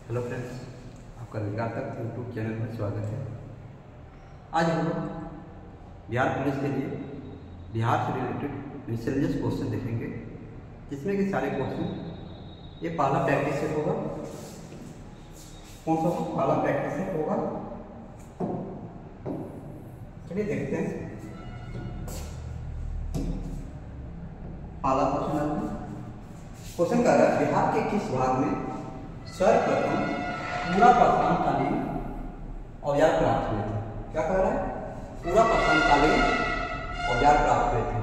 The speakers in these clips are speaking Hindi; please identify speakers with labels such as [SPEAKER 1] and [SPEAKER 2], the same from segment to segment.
[SPEAKER 1] हेलो फ्रेंड्स, आपका निगाह तक यूट्यूब चैनल में स्वागत है। आज हम लोग बिहार पुलिस के लिए बिहार से रिलेटेड मिसलेनियस क्वेश्चन देखेंगे, जिसमें कि सारे क्वेश्चन ये पहला प्रैक्टिस सेट होगा। कौन सा पहला प्रैक्टिस सेट होगा? चलिए देखते हैं। पहला क्वेश्चन कर रहा है, बिहार के किस भाग में सर्वप्रथम पूरा पाषाणकालीन औजार प्राप्त हुए थे? क्या कह रहा है? पूरा पाषाणकालीन औजार प्राप्त हुए थे।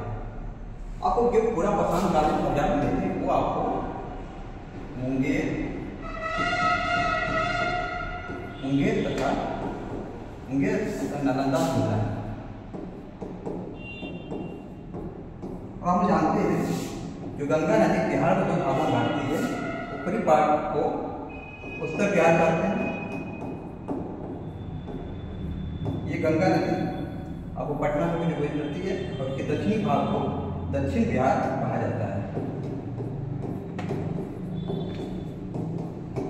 [SPEAKER 1] आपको जो पूरा पाषाणकालीन औजार मिले थे वो आपको मुंगेर तथा नालंदा मिला है। अब हम जानते हैं जो गंगा नदी बिहार में जो भागों बढ़ती है, ऊपरी पार्ट को उत्तर बिहार कहते हैं। ये गंगा नदी आपको पटना से जो गुजरती है और उसके दक्षिणी भाग को दक्षिण बिहार कहा जाता है।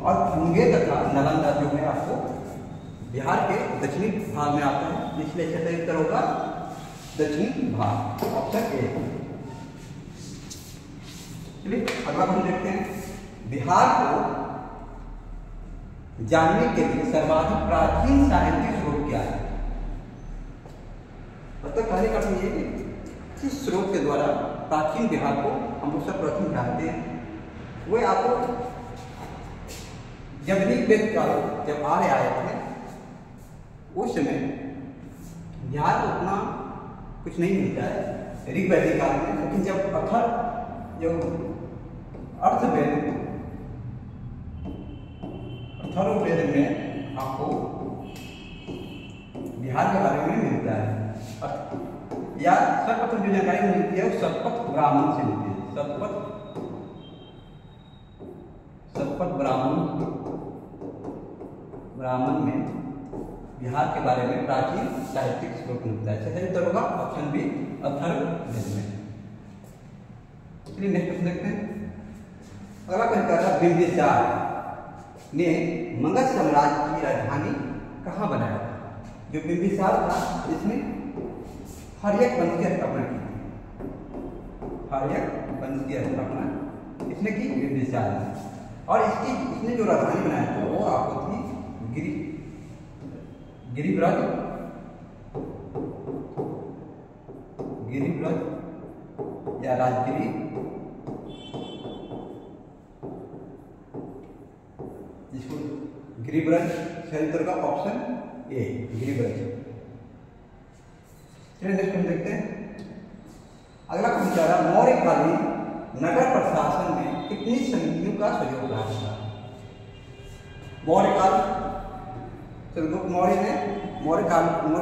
[SPEAKER 1] और मुंगेर तथा नालंदा जो है आपको बिहार के दक्षिणी भाग में आता है, इसलिए इसका उत्तर होगा दक्षिणी भाग, ऑप्शन ए। चलिए अगला हम देखते हैं। बिहार को जानने के लिए सर्वाधिक प्राचीन साहित्यिक स्रोत क्या है? मतलब कहने का अर्थ ये है कि इस स्रोत के द्वारा प्राचीन बिहार को हम लोग सर्वप्रथम जानते हैं। वो आपको जब ऋग्वेद का जब आर्य आए थे उस समय बिहार को उतना कुछ नहीं मिलता है ऋग्वैदिक काल में, लेकिन जब अथर्ववेद में आपको बिहार के बारे में मिलता है। या सर्वप्रथम जो जानकारी मिलती है वो शतपथ ब्राह्मण से मिलती है। शतपथ ब्राह्मण में बिहार के बारे में प्राचीन साहित्यिक स्रोत मिलता है। सही उत्तर होगा ऑप्शन बी, अथर्ववेद में। चलिए नेक्स्ट क्वेश्चन देखते हैं। अगला क्वेश्चन कह रहा है, बिंबिसार ने मगध साम्राज्य की राजधानी कहाँ बनाया था? जो बिंबिसार था इसने हर्यक वंश की स्थापना की थी। हर्यक वंश की स्थापना इसने की बिंबिसार ने, और इसने जो राजधानी बनाया था वो आपको थी गिरिब्रज या राजगिरी, जिसको गिरिब्रज। सही उत्तर का ऑप्शन ए, गिरिब्रज। चलिए नेक्स्ट हम देखते हैं। अगला क्वेश्चन कह रहा है, मौर्यकालीन नगर प्रशासन में कितनी समितियों का सहयोग रहा था? मौर्य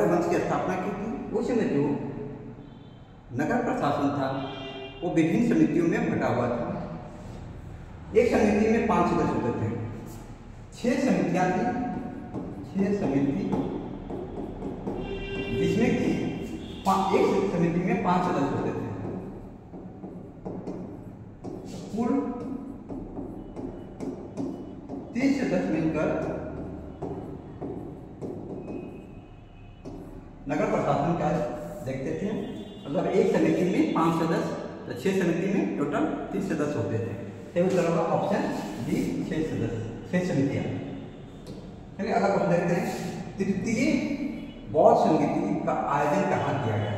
[SPEAKER 1] वंश की स्थापना की थी। उस समय जो नगर प्रशासन था वो विभिन्न समितियों में बटा हुआ था। एक समिति में 5 सदस्य होते थे। 6 समितियां थी, 6 समिति, जिसमें कि एक समिति में 5 सदस्य होते थे। कुल 30 सदस्य मिलकर नगर प्रशासन का देखते थे। मतलब एक समिति में 5 सदस्य, तो 6 समिति में टोटल 30 सदस्य होते थे। सही उत्तर होगा ऑप्शन बी, 6 सदस्य, 6 समितियां। चलिए अगला क्वेश्चन देखते हैं। तृतीय बौद्ध संगीति का आयोजन कहाँ किया गया?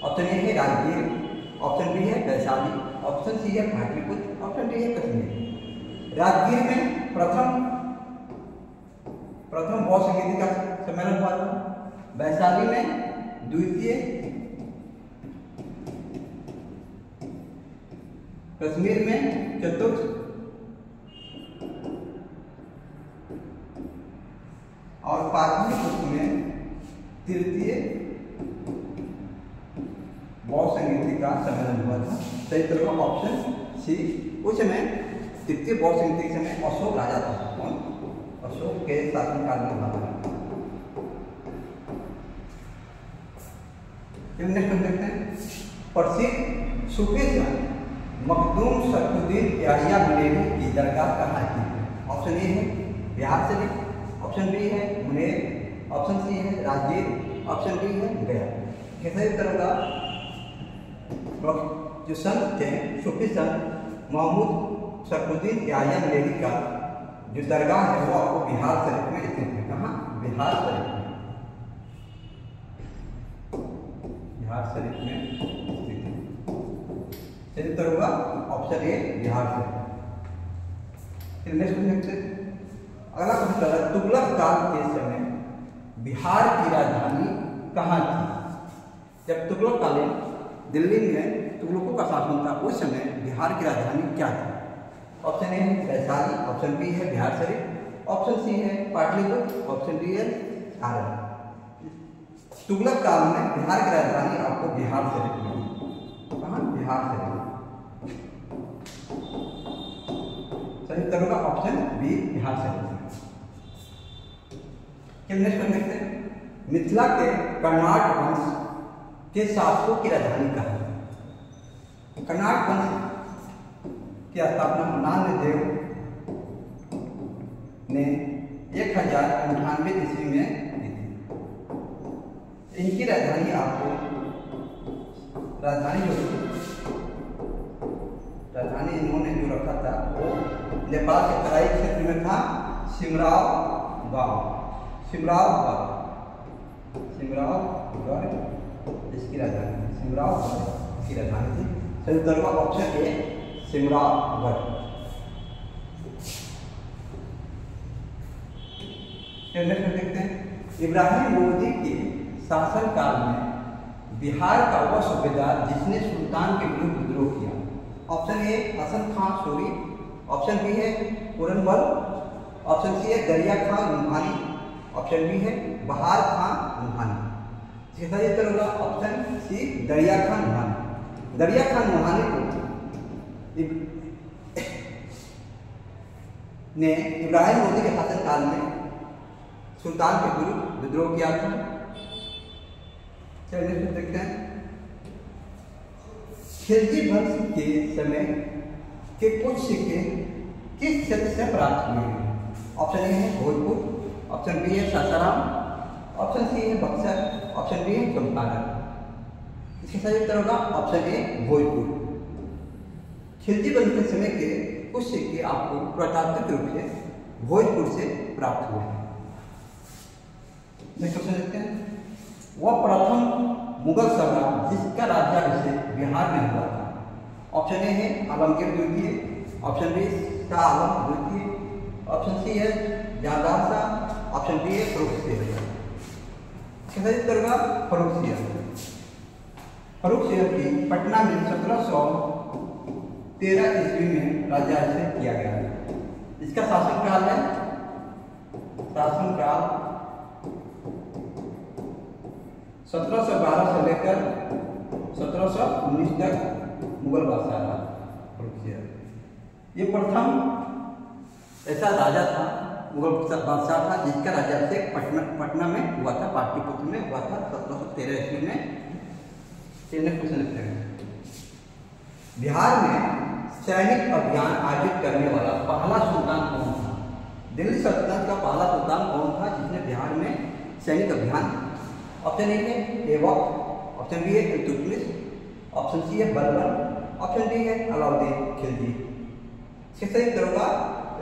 [SPEAKER 1] ऑप्शन ए है राजगीर, ऑप्शन बी है वैशाली, ऑप्शन सी है पाटलिपुत्र, ऑप्शन डी है कश्मीर। राजगीर में प्रथम बौद्ध संगीति का सम्मेलन हुआ था। वैशाली में द्वितीय, कश्मीर में चतुर्थ, और पाटलिपुत्र में तृतीय बौद्ध संगीति का सम्मेलन हुआ था। सही उत्तर का ऑप्शन सी। उस समय तृतीय बौद्ध संगीति के समय अशोक राजा था। कौन? अशोक के शासनकाल में हुआ था। नेक्स्ट देखते हैं। प्रसिद्ध सूफी संत मखदूम शरफुद्दीन याहिया बरेलवी की दरगाह कहाँ स्थित है? ऑप्शन ए है बिहार शरीफ, ऑप्शन बी है मुंगेर, ऑप्शन सी है राजगीर, ऑप्शन डी है गया। कैसे उत्तर होगा? जो संत थे सूफी संत मोहम्मद शरफुद्दीन याहिया मलेरी का जो दरगाह है वो आपको बिहार शरीफ में स्थित है। कहाँ? बिहार शरीफ में, बिहार शरीफ में स्थित है। चलिए उत्तर होगा ऑप्शन ए बिहार शरीफ। फिर नेक्स्ट क्वेश्चन, अगला क्वेश्चन है तुगलक काल के समय बिहार की राजधानी कहाँ थी? जब तुगलक कालीन दिल्ली में तुगलकों का शासन था उस समय बिहार की राजधानी क्या थी? ऑप्शन ए है वैशाली, ऑप्शन बी है बिहार शरीफ, ऑप्शन सी है पाटलिपुत्र, ऑप्शन डी है सारण। तुगलक काल में बिहार की राजधानी आपको बिहार शरीफ में, कहाँ? बिहार शरीफ। सही उत्तर होगा option B Bihar Sharif. Next देखते हैं, मिथिला के कर्नाट वंश के शासकों की राजधानी कहाँ है? कर्नाट वंश की स्थापना नान्यदेव ने 1098 ईस्वी में की थी। इनकी राजधानी आपको राजधानी इन्होंने जो रखा था वो नेपाल के तराई क्षेत्र में था, सिमरावगढ़ इसकी राजधानी, सिमरावगढ़ इसकी राजधानी थी। सही उत्तर होगा ऑप्शन ए सिमरावगढ़। देखते हैं, इब्राहिम लोदी के शासनकाल में बिहार का वह सूबेदार जिसने सुल्तान के विरुद्ध विद्रोह किया। Option A Hasan Khan Suri, option B है पुरनबल, ऑप्शन सी है दरिया खां नुहानी, ऑप्शन बी है बहार खां नुहानी। इसका सही उत्तर होगा ऑप्शन सी दरिया खां नुहानी। दरिया खां नुहानी को ने इब्राहिम लोदी के शासनकाल में सुल्तान के विरुद्ध विद्रोह किया था। चलिए देखते हैं, खिलजी वंश के समय के कुछ सिक्के किस क्षेत्र से प्राप्त हुए हैं? ऑप्शन ए है भोजपुर, ऑप्शन बी है सासाराम, ऑप्शन सी है बक्सर, ऑप्शन डी है चंपारण। इसका सही उत्तर होगा ऑप्शन ए भोजपुर। खिलजी वंश के समय के कुछ सिक्के आपको पुरातात्विक रूप से भोजपुर से प्राप्त हुए हैं। नेक्स्ट क्वेश्चन देखते हैं, वह प्रथम मुगल सम्राट जिसका राज्याभिषेक बिहार में हुआ था। ऑप्शन ए है आलमगीर द्वितीय, ऑप्शन बी शाह आलम द्वितीय, ऑप्शन सी है जहांगीर शाह, ऑप्शन डी है फर्रुखसिंह। सही उत्तर होगा फर्रुखसिंह। फर्रुखसिंह की पटना में 1713 ईस्वी में राज्याभिषेक किया गया। इसका शासनकाल है 1712 से लेकर 1719 तक मुगल बादशाह था फर्रुखसिंह। ये प्रथम ऐसा राजा था, मुगल बादशाह था जिसका राज्याभिषेक पटना में हुआ था, पाटलिपुत्र में हुआ था 1713 ईस्वी में। क्वेश्चन लिखते हैं, बिहार में सैनिक अभियान आयोजित करने वाला पहला सुल्तान कौन था? दिल्ली सल्तनत का पहला सुल्तान कौन था जिसने बिहार में सैनिक अभियान? ऑप्शन ए है ऐबक, ऑप्शन बी है इल्तुतमिश, ऑप्शन सी है बलबन, ऑप्शन डी है अलाउद्दीन खिलजी। इसका सही उत्तर होगा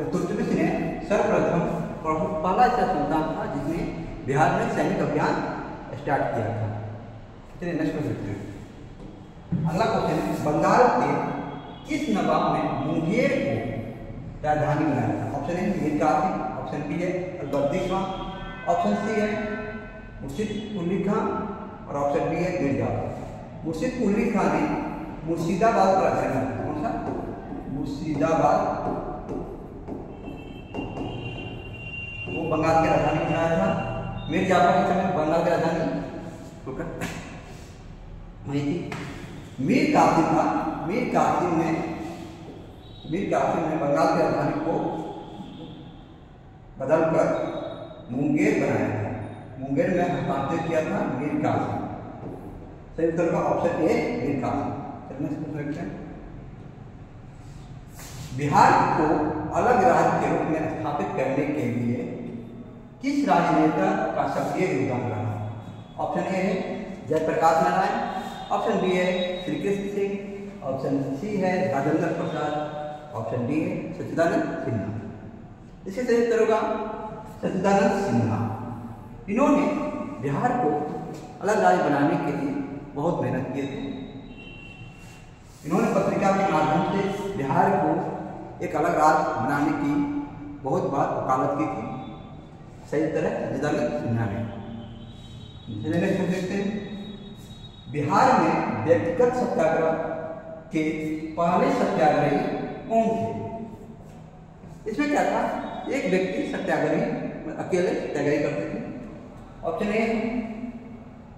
[SPEAKER 1] इल्तुतमिश ने सर्वप्रथम पहला ऐसा सुल्तान था जिसने बिहार में सैनिक अभियान स्टार्ट किया था। चलिए नेक्स्ट क्वेश्चन देखते हैं। अगला क्वेश्चन है, बंगाल के किस नवाब ने मुंगेर को राजधानी बनाया था? Option A Mir Qasim, option B है अलबर्दी खां, ऑप्शन सी है मुर्शिद कुली खां और ऑप्शन बी है मीर जाफर। मुर्शिद कुली खां ने मुर्शिदाबाद का राजधानी बनाया। कौन सा? मुर्शिदाबाद, वो बंगाल की राजधानी बनाया था। मीर जाफर के समय बंगाल की राजधानी वही थी। मीर कासिम था, मीर कासिम ने बंगाल की राजधानी को बदलकर मुंगेर बनाया था। मुंगेर में हस्तांतरित किया था मीर कासिम। सही उत्तर का ऑप्शन ए मीर कासिम। चलिए देखते हैं, बिहार को अलग राज्य के रूप में स्थापित करने के लिए किस राजनेता का सक्रिय योगदान रहा? ऑप्शन ए है जयप्रकाश नारायण, ऑप्शन बी है श्री कृष्ण सिंह, ऑप्शन सी है राजेंद्र प्रसाद, ऑप्शन डी है सच्चिदानंद सिन्हा। इसके सही उत्तर होगा सच्चिदानंद सिन्हा। इन्होंने बिहार को अलग राज्य बनाने के लिए बहुत मेहनत किए थे। इन्होंने पत्रिका के माध्यम से बिहार को एक अलग राज्य बनाने की बहुत बार वकालत की थी। सही उत्तर है सच्चिदानंद सिन्हा ने। देखते हैं बिहार में व्यक्तिगत सत्याग्रह के पहले सत्याग्रही कौन थे? इसमें क्या था, एक व्यक्ति सत्याग्रही अकेले सत्याग्रही करते थे। ऑप्शन ए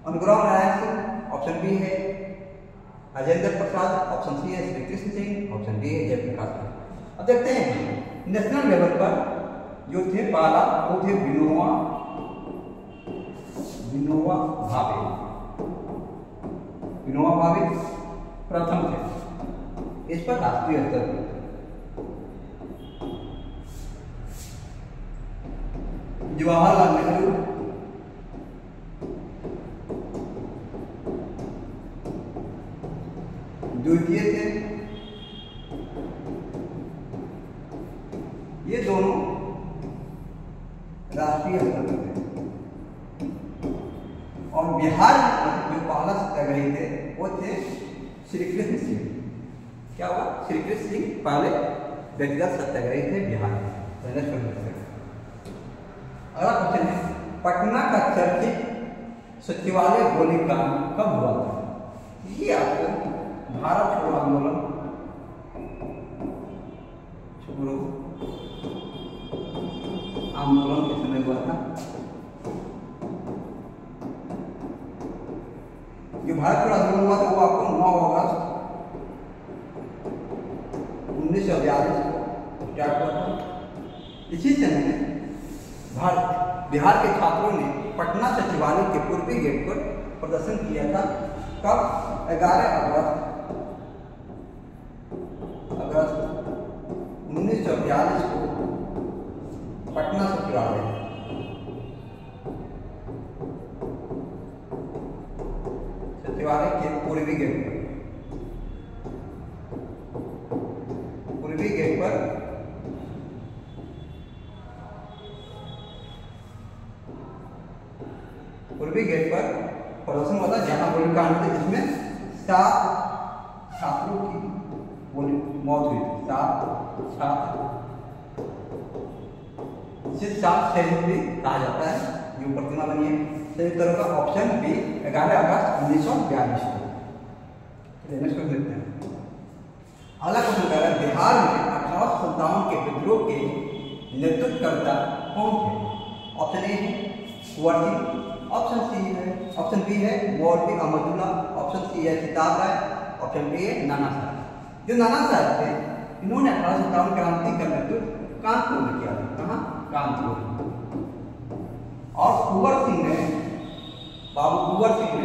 [SPEAKER 1] अनुग्रह नारायण सिंह, ऑप्शन बी है राजेंद्र प्रसाद, ऑप्शन सी है श्री कृष्ण सिंह, ऑप्शन डी है जयप्रकाश। अब देखते हैं नेशनल लेवल पर जो थे पहला वो थे विनोबा भावे। विनोबा भावे प्रथम थे इस पर राष्ट्रीय स्तर पर। जवाहरलाल नेहरू द्वितीय थे। ये दोनों राष्ट्रीय स्तर पर थे। और बिहार में जो पहला सत्याग्रही थे वो थे श्री कृष्ण सिंह। क्या हुआ, श्री कृष्ण सिंह पहले व्यक्तिगत सत्याग्रही थे बिहार में। अगला क्वेश्चन है पटना का चर्चित सचिवालय गोलीकांड कब हुआ था? ये आपको भारत छोड़ो आंदोलन के समय हुआ था। जो भारत छोड़ो आंदोलन हुआ था वो आपको 9 अगस्त 1942 को स्टार्ट हुआ था। इसी समय बिहार के छात्रों ने पटना सचिवालय के पूर्वी गेट पर प्रदर्शन किया था। कब? 11 अगस्त 1942 को पटना सचिवालय के पूर्वी गेट पर प्रदर्शन हुआ था, जहां गोलीकांड थे जिसमें 7 छात्रों की मौत हुई थी। 7 छात्र जिसे 7 शहीद भी कहा जाता है। जो प्रतिमा बनी है सही उत्तर का ऑप्शन बी 11 अगस्त 1942 को। देखते हैं अगला क्वेश्चन कह रहा है बिहार में 1857 के विद्रोह के नेतृत्वकर्ता कौन थे? Option A Kunwar Singh, option B है मौलवी अहमदुल्ला, ऑप्शन सी है सिताब राय, ऑप्शन डी है नाना साहब। जो नाना साहब थे इन्होंने 1857 क्रांति का नेतृत्व कानपुर में किया था। कहाँ? कानपुर। और बाबू कुंवर सिंह ने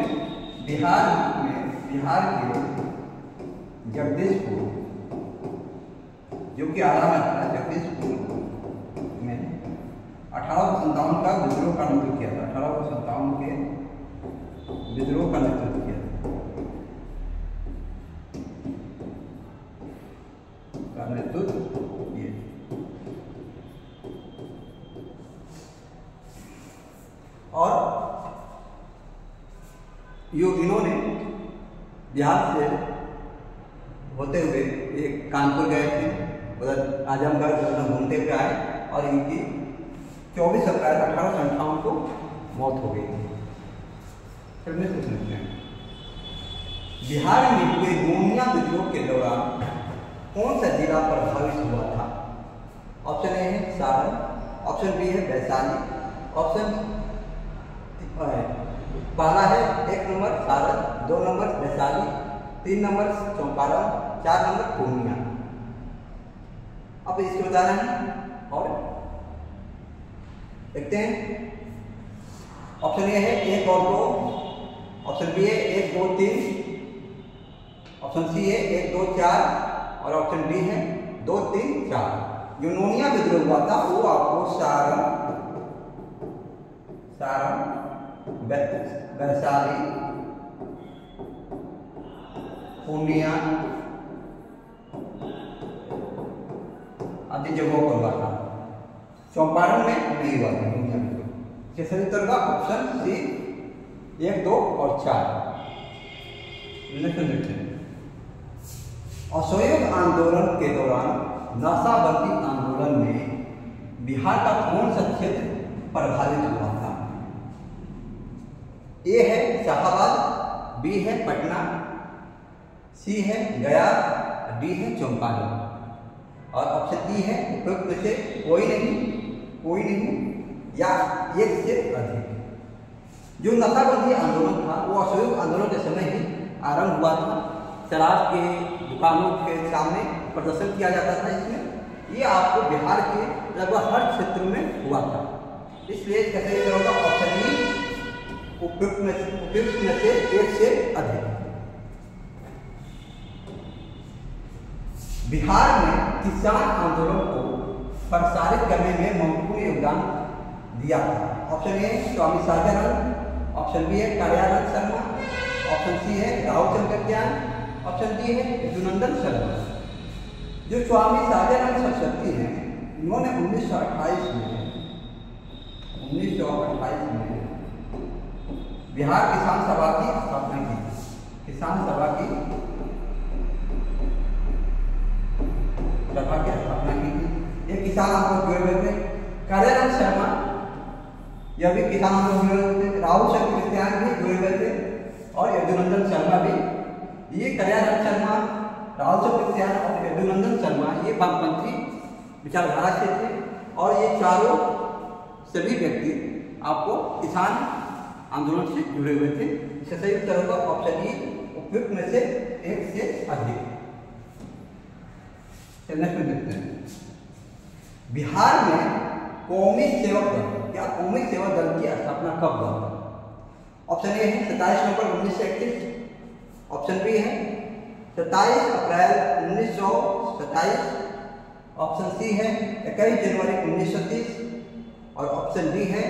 [SPEAKER 1] बिहार के जगदीशपुर, जो कि आराम है जगदीशपुर में 1857 का विद्रोह का नेतृत्व किया था। 1857 के विद्रोह का नेतृत्व किया और इन्होंने बिहार से होते हुए एक कानपुर गए थे, उधर आजमगढ़ घूमते हुए आए और इनकी 24 अप्रैल 1858 को मौत हो गई। बिहार में हुए गोमिया विद्रोह के दौरान कौन सा जिला प्रभावित हुआ था? ऑप्शन ए है सारण, ऑप्शन बी है वैशाली, ऑप्शन पहला है 1 number Saran, 2 number Vaishali, 3 number Champaran, 4 number Purnia. अब इसको बताना है और देखते हैं। ऑप्शन ए है 1 और 2, ऑप्शन बी है 1, 2, 3, ऑप्शन सी है 1, 2, 4 और ऑप्शन डी है 2, 3 4। जो नोनिया विद्रोह हुआ था वो आपको सारम, वैशाली, पूर्णिया आदि जगहों पर हुआ था। चंपारण में नहीं हुआ था नोनिया विद्रोह। इसके सही उत्तर का ऑप्शन सी 1, 2 और 4। असहयोग आंदोलन के दौरान नशाबंदी आंदोलन में बिहार का कौन सा क्षेत्र प्रभावित हुआ था? ए है शाहाबाद, बी है पटना, सी है गया, डी है चंपारण और ऑप्शन डी है उपयुक्त में से कोई नहीं या एक से अधिक। जो नशाबंदी आंदोलन था वो असहयोग आंदोलन के समय ही आरंभ हुआ था। शराब के दुकानों के सामने प्रदर्शन किया जाता था। इसमें ये आपको बिहार के लगभग हर क्षेत्र में हुआ था। इसलिए कैसे होगा ऑप्शन डी उपयुक्त में से एक से अधिक। बिहार में किसान आंदोलन को प्रसारित करने में महत्वपूर्ण योगदान दिया था। Option A Swami Shahjahan, option B है कार्यानंद शर्मा, ऑप्शन सी है राव चंद्र ज्ञान, ऑप्शन डी है यदुनंदन शर्मा। जो स्वामी शाहजहां सरस्वती हैं, इन्होंने 1928 में बिहार किसान सभा की स्थापना की। किसान सभा की स्थापना की थी। ये किसान आंदोलन जुड़े हुए थे। कार्यानंद शर्मा यह भी किसान आंदोलन जुड़े हुए थे। राव चंद्र ज्ञान भी जुड़े हुए थे और यदुनंदन शर्मा भी। ये कार्यानंद शर्मा, राव चंद्र ज्ञान और यदुनंदन शर्मा ये वामपंथी विचारधारा से थे और ये चारों सभी व्यक्ति आपको किसान आंदोलन से जुड़े हुए थे। इससे सही उत्तर होगा ऑप्शन ई उपयुक्त में से एक से अधिक। नेक्स्ट में देखते हैं बिहार में कौमी सेवक दल या कौमी सेवक दल की स्थापना कब हुआ था? ऑप्शन ए है 27 नवंबर 1931, ऑप्शन बी है 27 अप्रैल 1927, ऑप्शन सी है 21 जनवरी 1930 और ऑप्शन डी है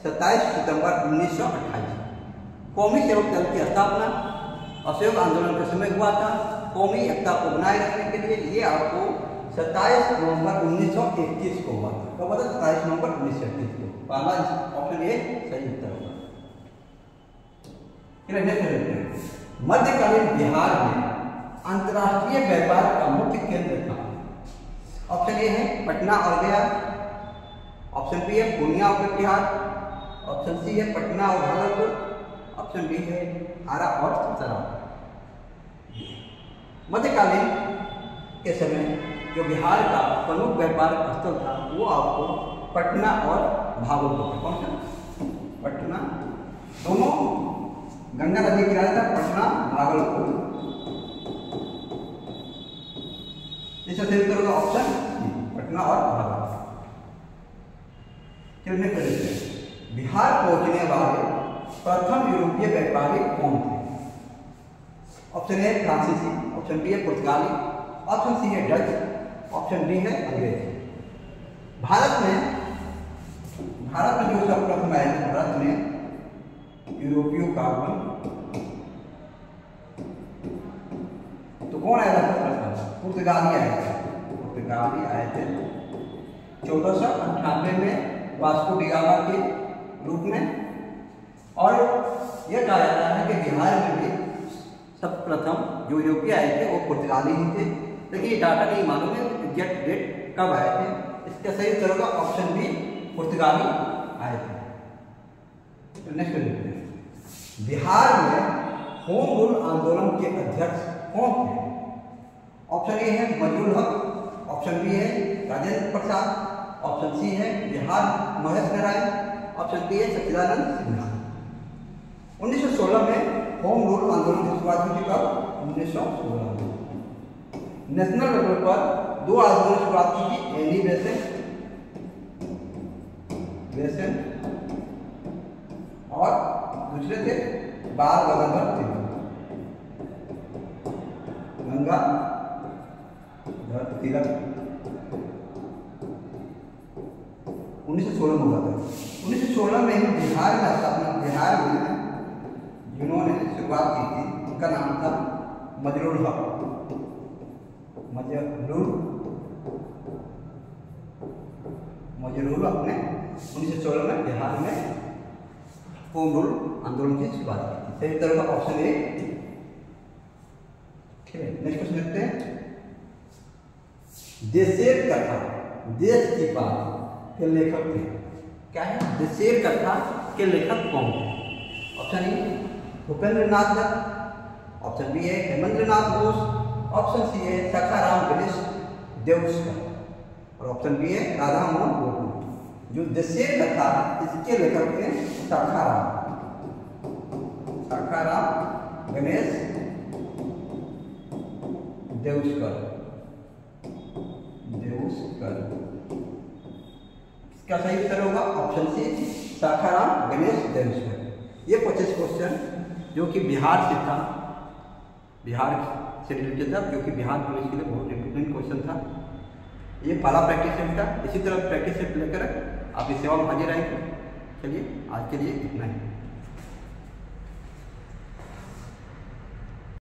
[SPEAKER 1] 27 सितंबर 1928। कौमी सेवक दल की स्थापना असहयोग आंदोलन के समय हुआ था। कौमी एकता को बनाए रखने के लिए ये आपको 27 नवंबर 1921 को हुआ था। कब हुआ था? 27 नवंबर 1921 को। पहला ऑप्शन ए सही उत्तर होगा। मध्यकालीन बिहार में अंतर्राष्ट्रीय व्यापार का मुख्य केंद्र था। ऑप्शन ए है पटना और गया, ऑप्शन बी है पूर्णिया और कटिहार, ऑप्शन सी है पटना और भागलपुर, ऑप्शन डी है आरा और सतारा। मध्यकालीन के समय जो बिहार का प्रमुख व्यापार स्थल था वो आपको पटना और भागलपुर। कौन सा? पटना, दोनों गंगा नदी किनारे था। पटना भागलपुर। इससे सही उत्तर होगा ऑप्शन पटना और भागलपुर। चलिए करेंगे बिहार पहुंचने वाले प्रथम यूरोपीय व्यापारी कौन थे? ऑप्शन ए फ्रांसीसी, ऑप्शन बी है पुर्तगाली, ऑप्शन सी है डच, ऑप्शन डी है अंग्रेज। भारत में जो सर्वप्रथम आए थे भारत में यूरोपीय का आगमन तो कौन आया था? पुर्तगाली आए थे। पुर्तगाली आए थे 1498 में वास्को डी गामा के रूप में। और यह कहा जाता है कि बिहार में भी सर्वप्रथम जो यूरोपीय आए थे वो पुर्तगाली ही थे, लेकिन ये डाटा नहीं मालूम है एग्जैक्ट डेट कब आए थे। इसका सही उत्तर होगा ऑप्शन बी पुर्तगाली आए थे। तो नेक्स्ट देखते हैं बिहार में होम रूल आंदोलन के अध्यक्ष कौन थे? ऑप्शन ए है मजरूल हक, ऑप्शन बी है राजेंद्र प्रसाद, ऑप्शन सी है बिहार महेश नारायण, ऑप्शन डी है सच्चिदानंद सिन्हा। 1916 में होम रूल आंदोलन की शुरुआत हुई कब? 1916 में। नेशनल लेवल पर दो आंदोलन की शुरुआत की थी। एनी बेसेंट और दूसरे थे बाल गंगाधर तिलक। तिलक 1916 में हुआ था। 1916 में ही बिहार में स्थापना, बिहार में जिन्होंने शुरुआत की थी उनका नाम था मजरूल हक। मजरूल हक ने 1916 में बिहार में होम रूल आंदोलन की शुरुआत की थी। सही तरह का ऑप्शन ए। ठीक है, नेक्स्ट क्वेश्चन देखते हैं। देशेर कथा, देश की बात के लेखक थे। क्या है? देशेर कथा के लेखक कौन थे? Option A Bhupendra Nath Dutt, option B है हेमेंद्र नाथ घोष, ऑप्शन सी है शाखाराम गणेश देउस्कर और ऑप्शन बी है राधा मोहन गोकुल। जो देशेर कथा इसके लेखक थे शाखाराम गणेश देउस्कर। इसका सही उत्तर होगा ऑप्शन सी शाखाराम गणेश देउस्कर। ये 25 क्वेश्चन जो कि बिहार से था, बिहार से रिलेटेड था, क्योंकि बिहार पुलिस के लिए बहुत इंपॉर्टेंट क्वेश्चन था। ये पहला प्रैक्टिस सेट था। इसी तरह प्रैक्टिस सेट लेकर आपकी सेवा में हाजिर आएगी। चलिए आज के लिए इतना ही।